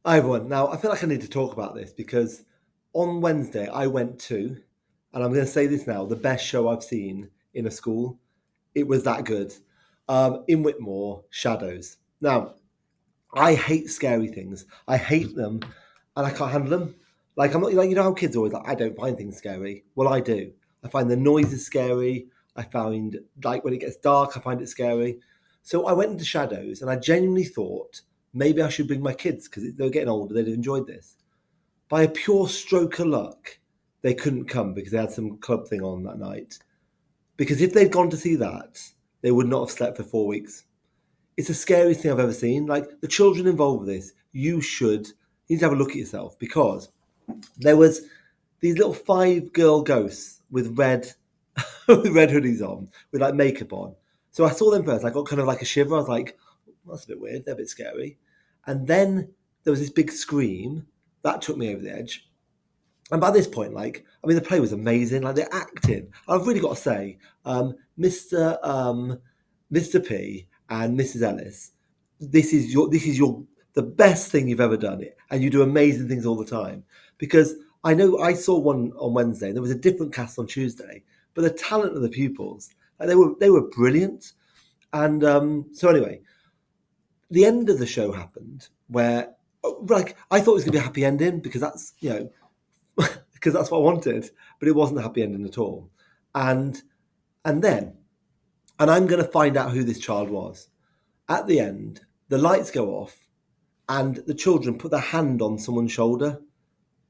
Hi everyone. Now, I feel like I need to talk about this because on Wednesday I went to, and I'm going to say this now, the best show I've seen in a school. It was that good. In Whitmore, Shadows. Now, I hate scary things. I hate them, and I can't handle them. Like I'm not like how kids are always like I don't find things scary. Well, I do. I find the noises scary. I find like when it gets dark, I find it scary. So I went into Shadows, and I genuinely thought maybe I should bring my kids because they were getting older. They'd have enjoyed this. By a pure stroke of luck, they couldn't come because they had some club thing on that night. Because if they'd gone to see that, they would not have slept for 4 weeks. It's the scariest thing I've ever seen. Like the children involved with this, you need to have a look at yourself because there was these little five girl ghosts with red with red hoodies on, with like makeup on. So I saw them first. I got kind of like a shiver. I was like, that's a bit weird. They're a bit scary. And then there was this big scream that took me over the edge. And by this point, the play was amazing. Like they're acting. I've really got to say, Mr. P and Mrs. Ellis, this is your the best thing you've ever done. It, and you do amazing things all the time. Because I know I saw one on Wednesday. There was a different cast on Tuesday, but the talent of the pupils, like, they were brilliant. And so anyway, the end of the show happened where, like, I thought it was going to be a happy ending because that's because that's what I wanted, but it wasn't a happy ending at all. And and then, and I'm going to find out who this child was. At the end, the lights go off, and the children put their hand on someone's shoulder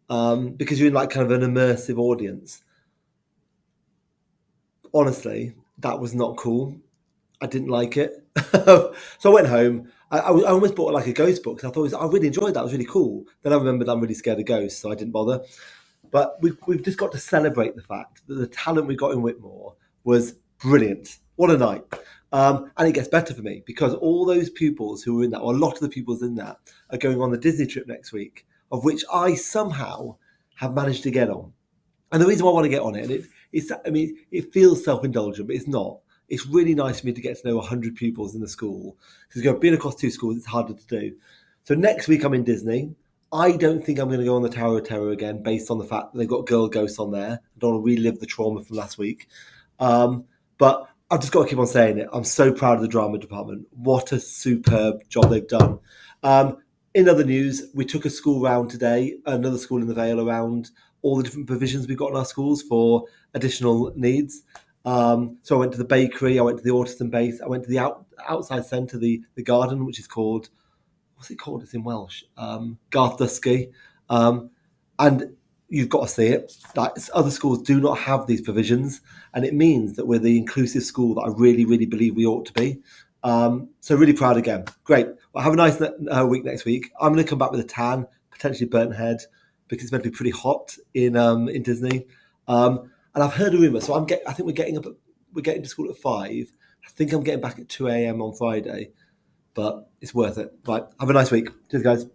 because you're in like kind of an immersive audience. Honestly, that was not cool. I didn't like it. So I went home. I almost bought like a ghost book because I really enjoyed that. It was really cool. Then I remembered I'm really scared of ghosts, so I didn't bother. But we've just got to celebrate the fact that the talent we got in Whitmore was brilliant. What a night. And it gets better for me because all those pupils who were in that, or a lot of the pupils in that, are going on the Disney trip next week, of which I somehow have managed to get on. And the reason why I want to get on it, it feels self-indulgent, but it's not. It's really nice for me to get to know 100 pupils in the school. Because being across two schools, it's harder to do. So next week I'm in Disney. I don't think I'm going to go on the Tower of Terror again, based on the fact that they've got girl ghosts on there. I don't want to relive the trauma from last week. But I've just got to keep on saying it. I'm so proud of the drama department. What a superb job they've done. In other news, we took a school round today, another school in the Vale, around all the different provisions we've got in our schools for additional needs. So I went to the bakery, I went to the autism base, I went to the outside centre, the garden, which is called, what's it called? It's in Welsh. Garth Dusky. And you've got to see it. Like, other schools do not have these provisions, and it means that we're the inclusive school that I really, really believe we ought to be. So really proud again. Great. Well, have a nice week next week. I'm going to come back with a tan, potentially burnt head, because it's meant to be pretty hot in Disney. And I've heard a rumor, so I think we're getting to school at 5. I think I'm getting back at 2 a.m. on Friday, but it's worth it. Right. Have a nice week. Cheers, guys.